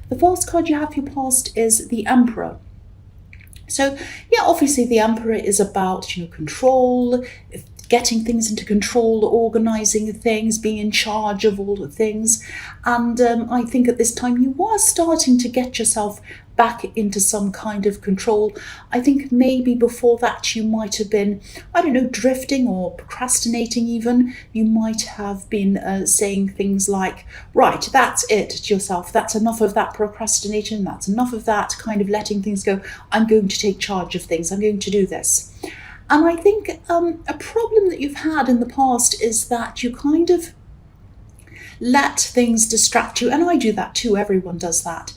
The fourth card you have for your past is the Emperor. So yeah, obviously the Emperor is about, control, getting things into control, organising things, being in charge of all the things. And I think at this time you are starting to get yourself back into some kind of control. I think maybe before that you might have been, drifting or procrastinating even. You might have been saying things like, right, that's it to yourself. That's enough of that procrastination. That's enough of that kind of letting things go. I'm going to take charge of things. I'm going to do this. And I think a problem that you've had in the past is that you kind of let things distract you. And I do that too. Everyone does that.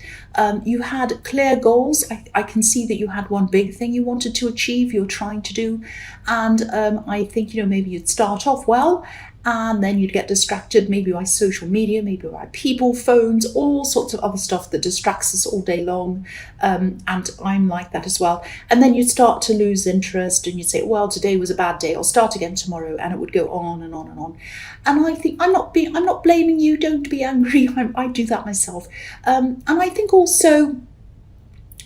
You had clear goals. I can see that you had one big thing you wanted to achieve, you're trying to do. And I think, maybe you'd start off well, and then you'd get distracted maybe by social media, maybe by people, phones, all sorts of other stuff that distracts us all day long. And I'm like that as well. And then you'd start to lose interest and you'd say, well, today was a bad day, I'll start again tomorrow. And it would go on and on and on. And I think I'm not blaming you. Don't be angry. I do that myself. And I think also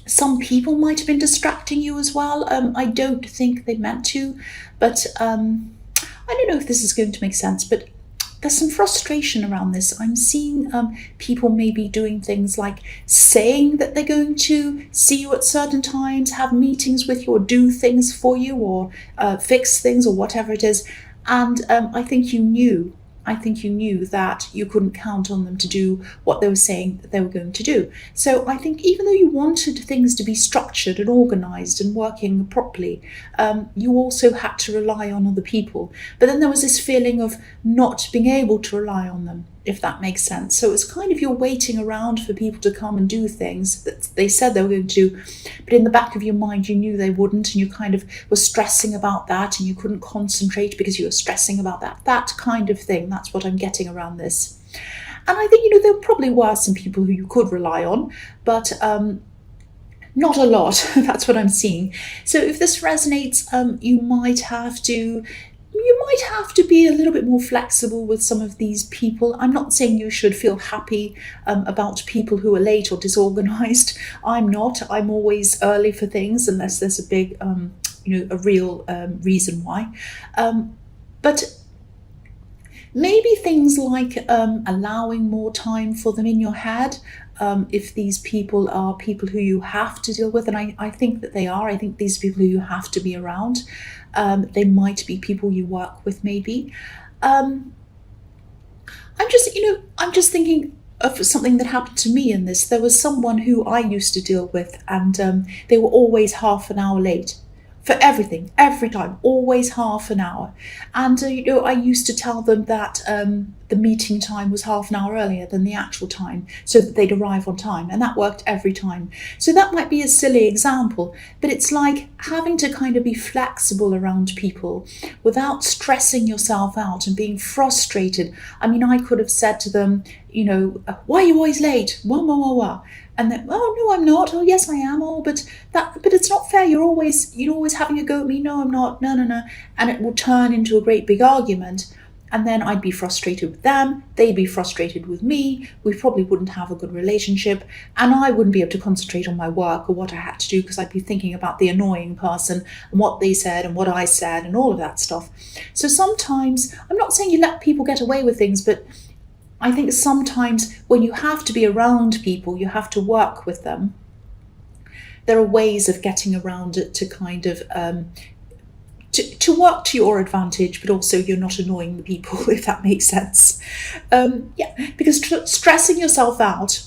some people might have been distracting you as well. I don't think they meant to, but I don't know if this is going to make sense, but there's some frustration around this. I'm seeing people maybe doing things like saying that they're going to see you at certain times, have meetings with you, or do things for you, or fix things, or whatever it is. And I think you knew that you couldn't count on them to do what they were saying that they were going to do. So I think even though you wanted things to be structured and organised and working properly, you also had to rely on other people. But then there was this feeling of not being able to rely on them, if that makes sense. So it's kind of you're waiting around for people to come and do things that they said they were going to do, but in the back of your mind you knew they wouldn't, and you kind of were stressing about that, and you couldn't concentrate because you were stressing about that kind of thing. That's what I'm getting around this. And I think, there probably were some people who you could rely on, but not a lot. That's what I'm seeing. So if this resonates, you might have to be a little bit more flexible with some of these people. I'm not saying you should feel happy about people who are late or disorganized. I'm not. I'm always early for things unless there's a big, a real reason why. But maybe things like allowing more time for them in your head. If these people are people who you have to deal with, and I think that they are. I think these people who you have to be around. They might be people you work with, maybe. I'm just thinking of something that happened to me in this. There was someone who I used to deal with, and they were always half an hour late for everything, every time, always half an hour. And, I used to tell them that the meeting time was half an hour earlier than the actual time so that they'd arrive on time. And that worked every time. So that might be a silly example, but it's like having to kind of be flexible around people without stressing yourself out and being frustrated. I mean, I could have said to them, why are you always late? Wah. And then, oh no, I'm not. Oh yes, I am. Oh, but it's not fair. You're always having a go at me. No, I'm not. No. And it will turn into a great big argument. And then I'd be frustrated with them. They'd be frustrated with me. We probably wouldn't have a good relationship. And I wouldn't be able to concentrate on my work or what I had to do because I'd be thinking about the annoying person and what they said and what I said and all of that stuff. So sometimes, I'm not saying you let people get away with things, but I think sometimes when you have to be around people, you have to work with them. There are ways of getting around it to kind of to work to your advantage, but also you're not annoying the people, if that makes sense. Because stressing yourself out,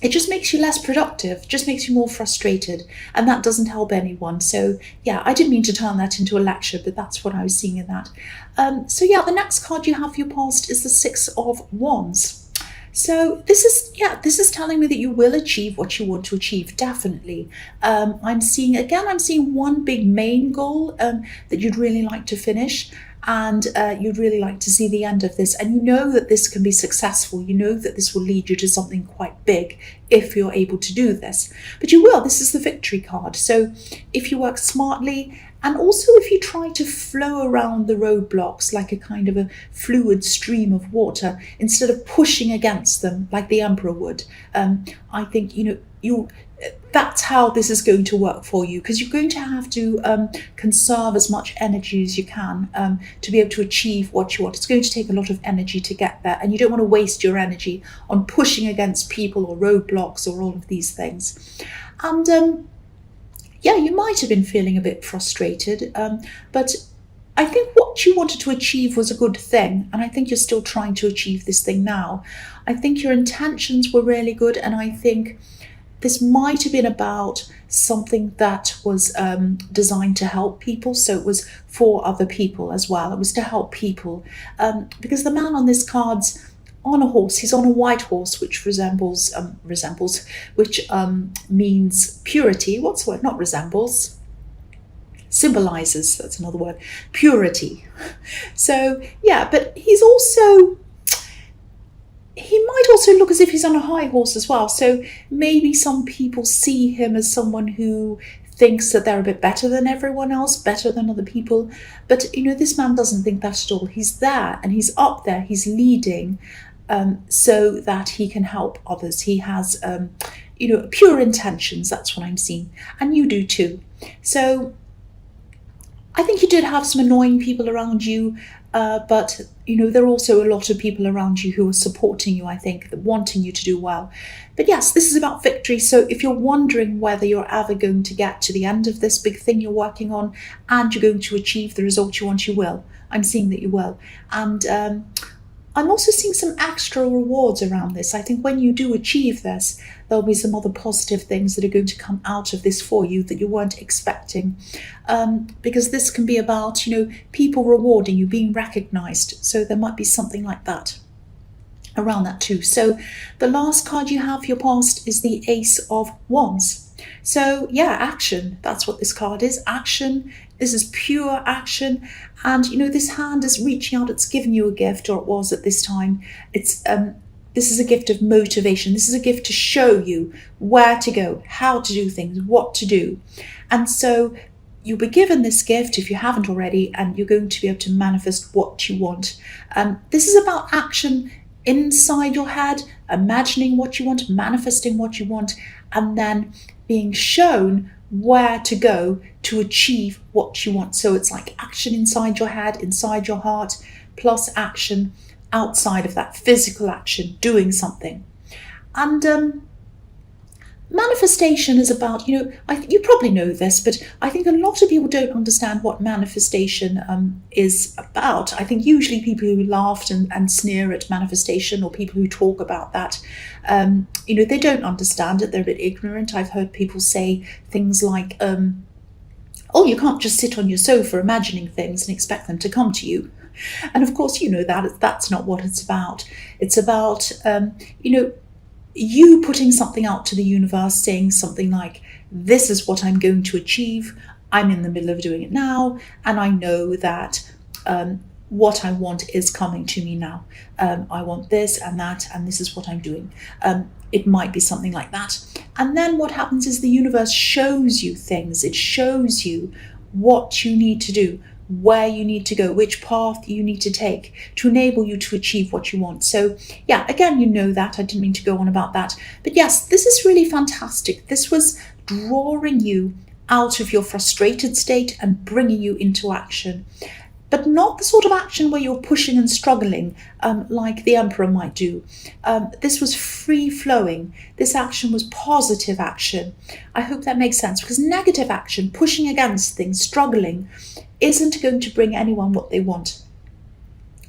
it just makes you less productive, just makes you more frustrated, and that doesn't help anyone. So yeah, I didn't mean to turn that into a lecture, but that's what I was seeing in that. The next card you have for your past is the Six of Wands. So this is telling me that you will achieve what you want to achieve, definitely. I'm seeing one big main goal that you'd really like to finish, and you'd really like to see the end of this, and you know that this can be successful. You know that this will lead you to something quite big if you're able to do this. But you will. This is the victory card. So if you work smartly And also if you try to flow around the roadblocks like a kind of a fluid stream of water, instead of pushing against them like the Emperor would, I think, that's how this is going to work for you, because you're going to have to conserve as much energy as you can to be able to achieve what you want. It's going to take a lot of energy to get there, and you don't want to waste your energy on pushing against people or roadblocks or all of these things. And yeah, you might have been feeling a bit frustrated, but I think what you wanted to achieve was a good thing, and I think you're still trying to achieve this thing now. I think your intentions were really good, and I think this might have been about something that was designed to help people, so it was for other people as well. It was to help people, because the man on this card's on a horse. He's on a white horse, which means purity. What's the word? Not resembles. Symbolizes, that's another word. Purity. So, yeah, but he might also look as if he's on a high horse as well. So maybe some people see him as someone who thinks that they're a bit better than everyone else, better than other people. But, this man doesn't think that at all. He's there and he's up there, he's leading, so that he can help others. He has, pure intentions. That's what I'm seeing. And you do too. So I think you did have some annoying people around you, but, there are also a lot of people around you who are supporting you, I think, wanting you to do well. But yes, this is about victory. So if you're wondering whether you're ever going to get to the end of this big thing you're working on and you're going to achieve the result you want, you will. I'm seeing that you will. And I'm also seeing some extra rewards around this. I think when you do achieve this, there'll be some other positive things that are going to come out of this for you that you weren't expecting. Because this can be about, people rewarding you, being recognized. So there might be something like that around that too. So the last card you have for your past is the Ace of Wands. So yeah, action. That's what this card is. Action. This is pure action. And, this hand is reaching out. It's giving you a gift, or it was at this time. This is a gift of motivation. This is a gift to show you where to go, how to do things, what to do. And so you'll be given this gift if you haven't already, and you're going to be able to manifest what you want. This is about action inside your head, imagining what you want, manifesting what you want, and then being shown where to go to achieve what you want. So it's like action inside your head, inside your heart, plus action outside of that, physical action, doing something. And manifestation is about, you probably know this, but I think a lot of people don't understand what manifestation is about. I think usually people who laughed and sneer at manifestation, or people who talk about that, they don't understand it. They're a bit ignorant. I've heard people say things like, oh, you can't just sit on your sofa imagining things and expect them to come to you. And of course, that's not what it's about. It's about, you putting something out to the universe, saying something like, this is what I'm going to achieve. I'm in the middle of doing it now, and I know that what I want is coming to me now. I want this and that, and this is what I'm doing. It might be something like that. And then what happens is the universe shows you things. It shows you what you need to do, where you need to go, which path you need to take to enable you to achieve what you want. So yeah, again, you know that. I didn't mean to go on about that. But yes, this is really fantastic. This was drawing you out of your frustrated state and bringing you into action. But not the sort of action where you're pushing and struggling like the Emperor might do. This was free-flowing. This action was positive action. I hope that makes sense, because negative action, pushing against things, struggling, isn't going to bring anyone what they want.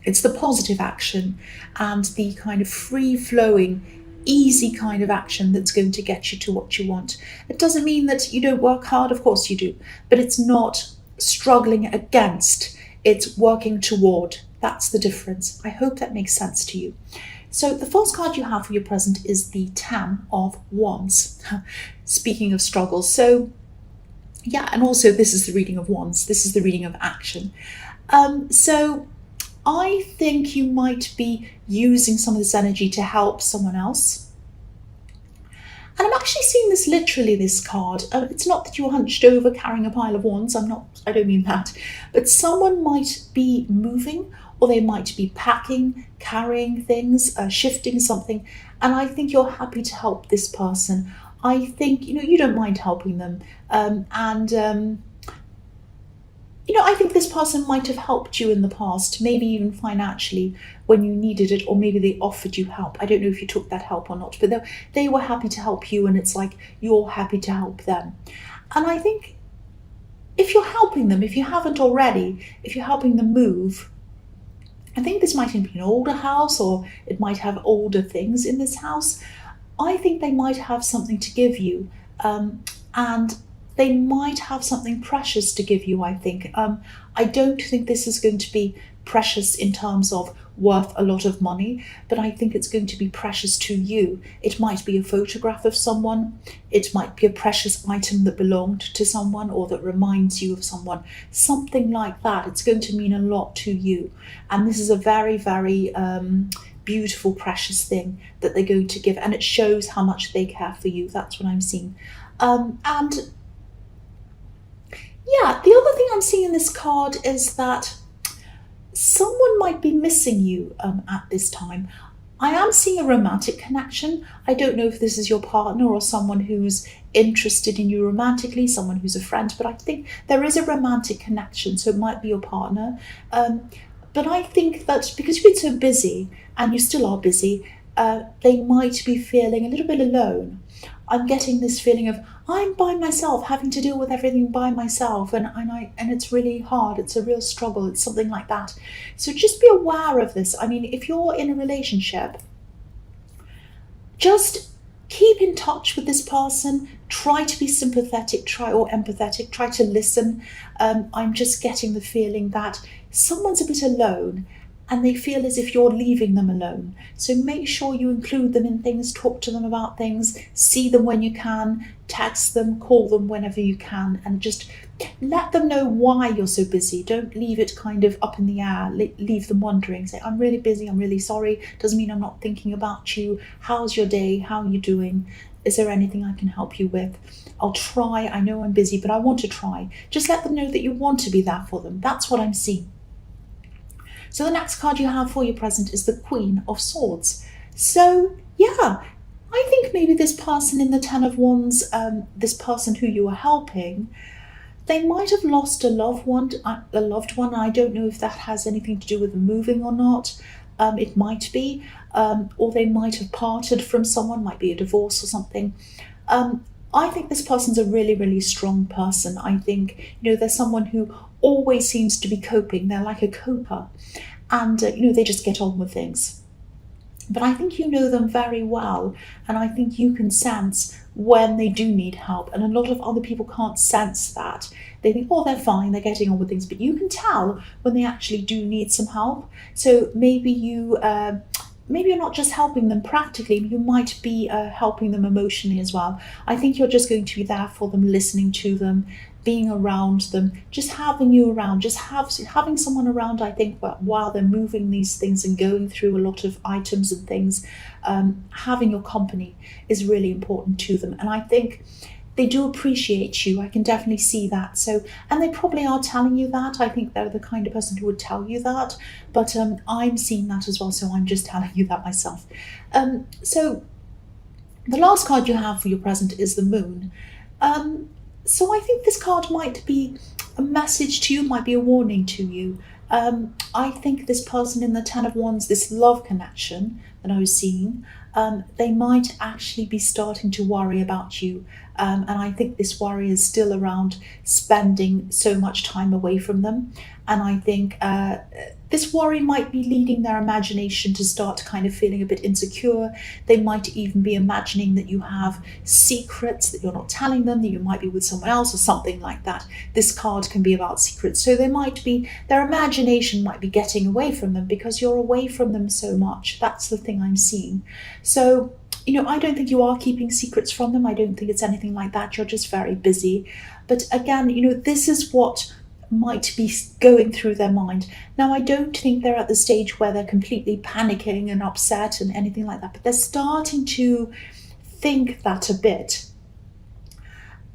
It's the positive action and the kind of free-flowing, easy kind of action that's going to get you to what you want. It doesn't mean that you don't work hard, of course you do, but it's not struggling against. It's working toward. That's the difference. I hope that makes sense to you. So the first card you have for your present is the Ten of Wands. Speaking of struggles. So yeah, and also this is the reading of Wands. This is the reading of action. So I think you might be using some of this energy to help someone else. And I'm actually seeing this literally, this card. It's not that you're hunched over carrying a pile of wands. I don't mean that. But someone might be moving, or they might be packing, carrying things, shifting something. And I think you're happy to help this person. I think, you don't mind helping them. I think this person might have helped you in the past, maybe even financially when you needed it, or maybe they offered you help. I don't know if you took that help or not, but they were happy to help you, and it's like you're happy to help them. And I think if you're helping them, if you haven't already, if you're helping them move, I think this might be an older house, or it might have older things in this house. I think they might have something to give you, and they might have something precious to give you, I think. I don't think this is going to be precious in terms of worth a lot of money, but I think it's going to be precious to you. It might be a photograph of someone. It might be a precious item that belonged to someone, or that reminds you of someone. Something like that. It's going to mean a lot to you. And this is a very, very beautiful, precious thing that they're going to give. And it shows how much they care for you. That's what I'm seeing. And yeah, the other thing I'm seeing in this card is that someone might be missing you at this time. I am seeing a romantic connection. I don't know if this is your partner or someone who's interested in you romantically, someone who's a friend, but I think there is a romantic connection, so it might be your partner. But I think that because you've been so busy, and you still are busy, they might be feeling a little bit alone. I'm getting this feeling of, I'm by myself, having to deal with everything by myself, and it's really hard. It's a real struggle. It's something like that. So just be aware of this. I mean, if you're in a relationship, just keep in touch with this person. Try to be sympathetic, or empathetic. Try to listen. I'm just getting the feeling that someone's a bit alone, and they feel as if you're leaving them alone. So make sure you include them in things, talk to them about things, see them when you can, text them, call them whenever you can, and just let them know why you're so busy. Don't leave it kind of up in the air. Leave them wondering. Say, I'm really busy, I'm really sorry. Doesn't mean I'm not thinking about you. How's your day? How are you doing? Is there anything I can help you with? I'll try. I know I'm busy, but I want to try. Just let them know that you want to be there for them. That's what I'm seeing. So the next card you have for your present is the Queen of Swords. So yeah, I think maybe this person in the Ten of Wands, this person who you are helping, they might have lost a loved one. I don't know if that has anything to do with moving or not. It might be, or they might have parted from someone, might be a divorce or something. I think this person's a really, really strong person. I think, they're someone who always seems to be coping. They're like a coper, and they just get on with things. But I think you know them very well, and I think you can sense when they do need help, and a lot of other people can't sense that. They think, oh, they're fine, they're getting on with things, but you can tell when they actually do need some help. So maybe you're not just helping them practically, you might be helping them emotionally as well. I think you're just going to be there for them, listening to them, being around them, just having you around, just having someone around, I think, while they're moving these things and going through a lot of items and things, having your company is really important to them. And I think they do appreciate you. I can definitely see that. So, and they probably are telling you that. I think they're the kind of person who would tell you that. But I'm seeing that as well. So I'm just telling you that myself. So the last card you have for your present is the Moon. So I think this card might be a message to you, might be a warning to you. I think this person in the Ten of Wands, this love connection that I was seeing, they might actually be starting to worry about you. And I think this worry is still around spending so much time away from them. And I think this worry might be leading their imagination to start kind of feeling a bit insecure. They might even be imagining that you have secrets that you're not telling them, that you might be with someone else or something like that. This card can be about secrets. So their imagination might be getting away from them because you're away from them so much. That's the thing I'm seeing. So, I don't think you are keeping secrets from them. I don't think it's anything like that. You're just very busy. But again, this is what might be going through their mind. Now, I don't think they're at the stage where they're completely panicking and upset and anything like that, but they're starting to think that a bit.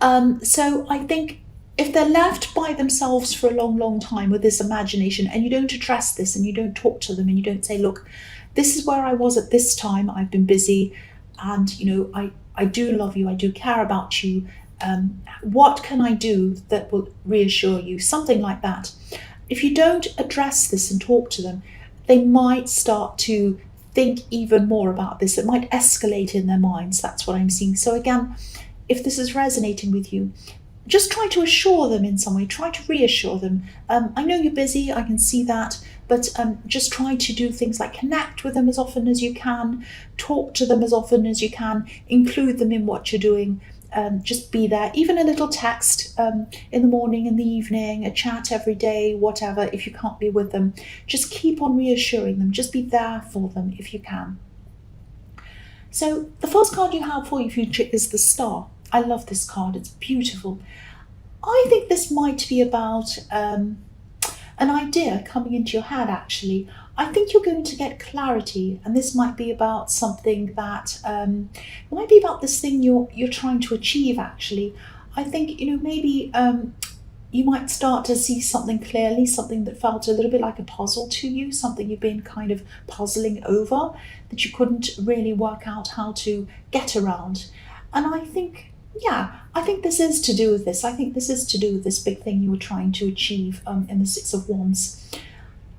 So I think if they're left by themselves for a long, long time with this imagination, and you don't address this and you don't talk to them and you don't say, look, this is where I was at this time, I've been busy, and I do love you, I do care about you, what can I do that will reassure you, something like that. If you don't address this and talk to them, they might start to think even more about this. It might escalate in their minds. That's what I'm seeing. So again, if this is resonating with you, just try to assure them in some way, try to reassure them. I know you're busy, I can see that, but just try to do things like connect with them as often as you can, talk to them as often as you can, include them in what you're doing. Just be there, even a little text in the morning, in the evening, a chat every day, whatever. If you can't be with them, just keep on reassuring them, just be there for them if you can. So the first card you have for your future is the Star. I love this card, it's beautiful. I think this might be about an idea coming into your head, actually. I think you're going to get clarity, and this might be about something that might be about this thing you're trying to achieve, actually. I think, maybe you might start to see something clearly, something that felt a little bit like a puzzle to you, something you've been kind of puzzling over, that you couldn't really work out how to get around. And I think this is to do with this. I think this is to do with this big thing you were trying to achieve in the Six of Wands.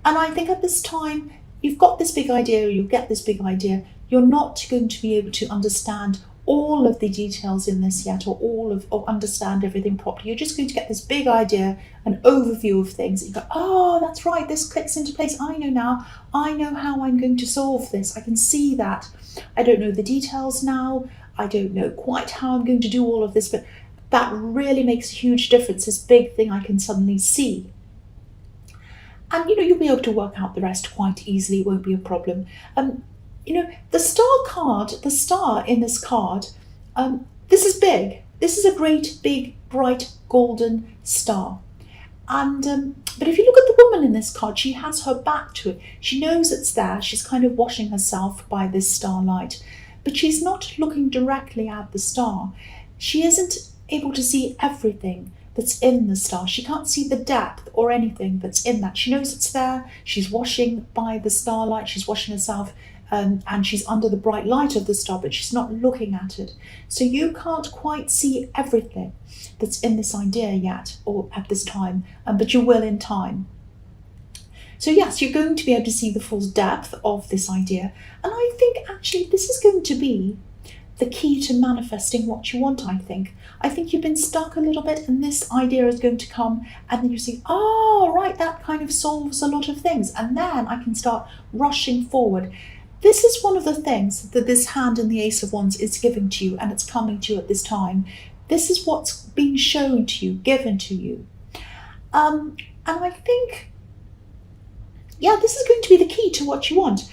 And I think at this time, you've got this big idea, you'll get this big idea. You're not going to be able to understand all of the details in this yet, or understand everything properly. You're just going to get this big idea, an overview of things. You go, oh, that's right, this clicks into place. I know now. I know how I'm going to solve this. I can see that. I don't know the details now. I don't know quite how I'm going to do all of this, but that really makes a huge difference. This big thing I can suddenly see. And you'll be able to work out the rest quite easily. It won't be a problem. The Star card, the star in this card, this is big. This is a great, big, bright, golden star. And but if you look at the woman in this card, she has her back to it. She knows it's there. She's kind of washing herself by this starlight, but she's not looking directly at the star. She isn't able to see everything that's in the star. She can't see the depth or anything that's in that. She knows it's there. She's washing by the starlight. She's washing herself, and she's under the bright light of the star, but she's not looking at it. So you can't quite see everything that's in this idea yet, or at this time, but you will in time. So yes, you're going to be able to see the full depth of this idea. And I think actually this is going to be the key to manifesting what you want, I think. I think you've been stuck a little bit, and this idea is going to come, and then you see, oh, right, that kind of solves a lot of things. And then I can start rushing forward. This is one of the things that this hand in the Ace of Wands is giving to you, and it's coming to you at this time. This is what's being shown to you, given to you. And I think, this is going to be the key to what you want.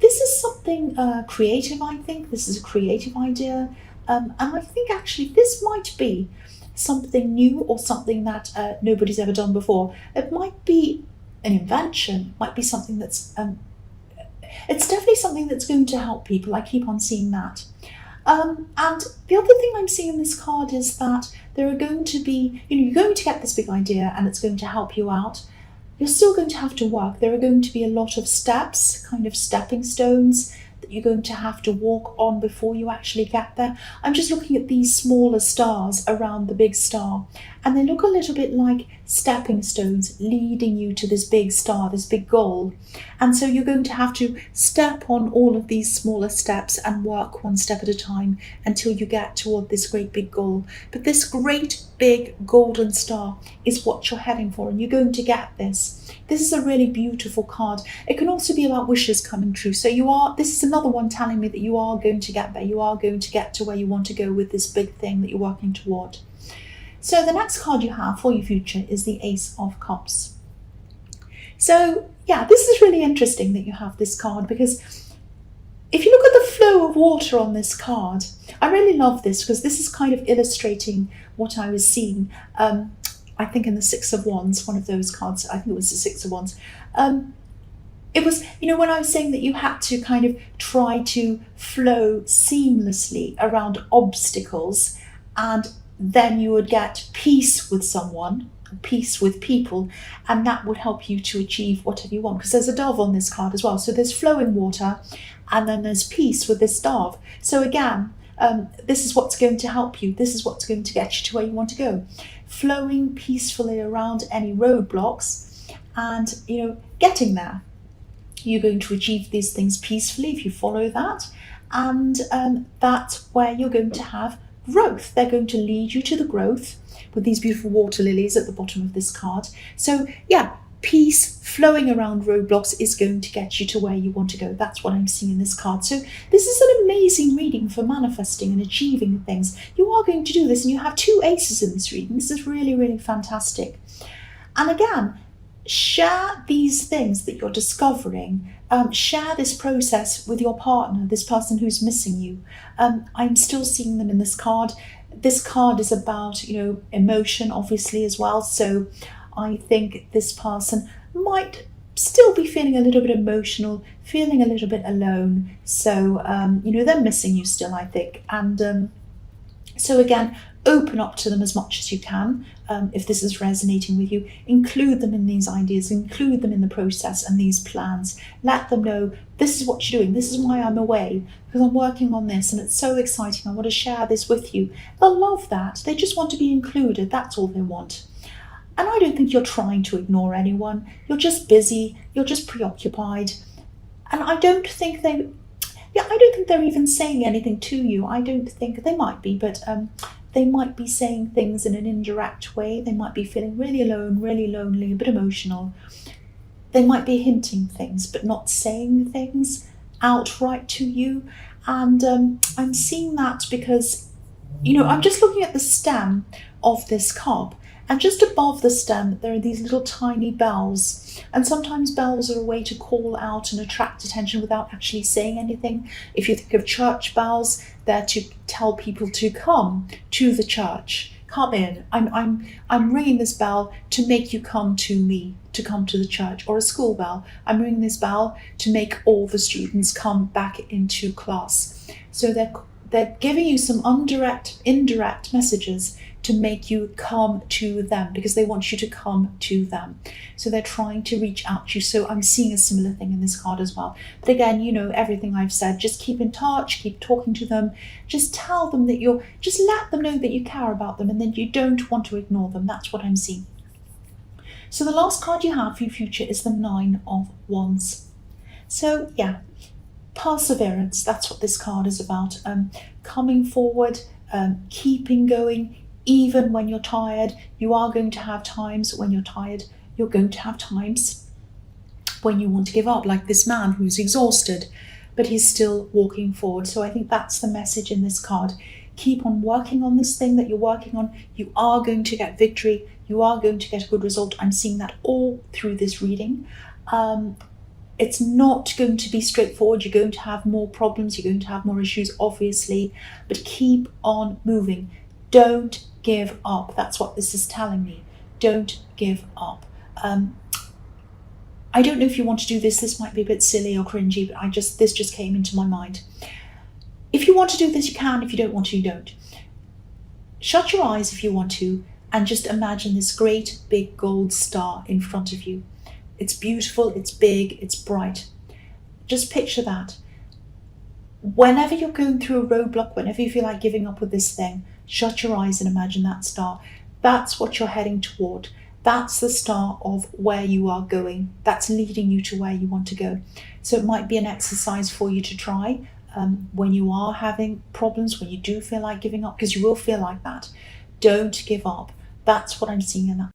This is something creative, I think. This is a creative idea. And I think actually this might be something new, or something that nobody's ever done before. It might be an invention, might be something that's, it's definitely something that's going to help people. I keep on seeing that. And the other thing I'm seeing in this card is that there are going to be, you're going to get this big idea and it's going to help you out. You're still going to have to work. There are going to be a lot of steps, kind of stepping stones, that you're going to have to walk on before you actually get there. I'm just looking at these smaller stars around the big star, and they look a little bit like stepping stones leading you to this big star, this big goal. And so you're going to have to step on all of these smaller steps and work one step at a time until you get toward this great big goal. But this great big golden star is what you're heading for, and you're going to get this. This is a really beautiful card. It can also be about wishes coming true. So this is another one telling me that you are going to get there. You are going to get to where you want to go with this big thing that you're working toward. So the next card you have for your future is the Ace of Cups. So this is really interesting that you have this card, because if you look at the flow of water on this card, I really love this, because this is kind of illustrating what I was seeing. I think in the Six of Wands, one of those cards, I think it was the Six of Wands. it was, when I was saying that you had to kind of try to flow seamlessly around obstacles, and then you would get peace with someone, peace with people, and that would help you to achieve whatever you want. Because there's a dove on this card as well. So there's flowing water, and then there's peace with this dove. So again, this is what's going to help you. This is what's going to get you to where you want to go. Flowing peacefully around any roadblocks and, getting there. You're going to achieve these things peacefully if you follow that. And that's where you're going to have growth. They're going to lead you to the growth with these beautiful water lilies at the bottom of this card. So yeah, peace flowing around roadblocks is going to get you to where you want to go. That's what I'm seeing in this card. So this is an amazing reading for manifesting and achieving things. You are going to do this, and you have 2 aces in this reading. This is really, really fantastic. And again, share these things that you're discovering. Share this process with your partner, this person who's missing you. I'm still seeing them in this card. This card is about, emotion, obviously, as well. So I think this person might still be feeling a little bit emotional, feeling a little bit alone. So, they're missing you still, I think. And so again, open up to them as much as you can. If this is resonating with you, include them in these ideas, include them in the process and these plans. Let them know, this is what you're doing, this is why I'm away, because I'm working on this and it's so exciting, I want to share this with you. They'll love that. They just want to be included. That's all they want. And I don't think you're trying to ignore anyone. You're just busy, you're just preoccupied. And I don't think they're even saying anything to you. I don't think, they might be, but they might be saying things in an indirect way. They might be feeling really alone, really lonely, a bit emotional. They might be hinting things, but not saying things outright to you. And I'm seeing that because, I'm just looking at the stem of this cup. And just above the stem, there are these little tiny bells. And sometimes bells are a way to call out and attract attention without actually saying anything. If you think of church bells, they're to tell people to come to the church. Come in. I'm ringing this bell to make you come to me, to come to the church. Or a school bell. I'm ringing this bell to make all the students come back into class. So they're giving you some indirect messages to make you come to them, because they want you to come to them. So they're trying to reach out to you. So I'm seeing a similar thing in this card as well. But again, everything I've said, just keep in touch, keep talking to them, just tell them that just let them know that you care about them and that you don't want to ignore them. That's what I'm seeing. So the last card you have for your future is the 9 of Wands. So yeah, perseverance, that's what this card is about. Coming forward, keeping going, even when you're tired. You are going to have times when you're tired. You're going to have times when you want to give up, like this man who's exhausted, but he's still walking forward. So I think that's the message in this card. Keep on working on this thing that you're working on. You are going to get victory. You are going to get a good result. I'm seeing that all through this reading. It's not going to be straightforward. You're going to have more problems. You're going to have more issues, obviously, but keep on moving. Don't give up. That's what this is telling me. Don't give up. I don't know if you want to do this. This might be a bit silly or cringy, but this just came into my mind. If you want to do this, you can. If you don't want to, you don't. Shut your eyes if you want to, and just imagine this great big gold star in front of you. It's beautiful, it's big, it's bright. Just picture that. Whenever you're going through a roadblock, whenever you feel like giving up with this thing, shut your eyes and imagine that star. That's what you're heading toward. That's the star of where you are going. That's leading you to where you want to go. So it might be an exercise for you to try when you are having problems, when you do feel like giving up, because you will feel like that. Don't give up. That's what I'm seeing in that.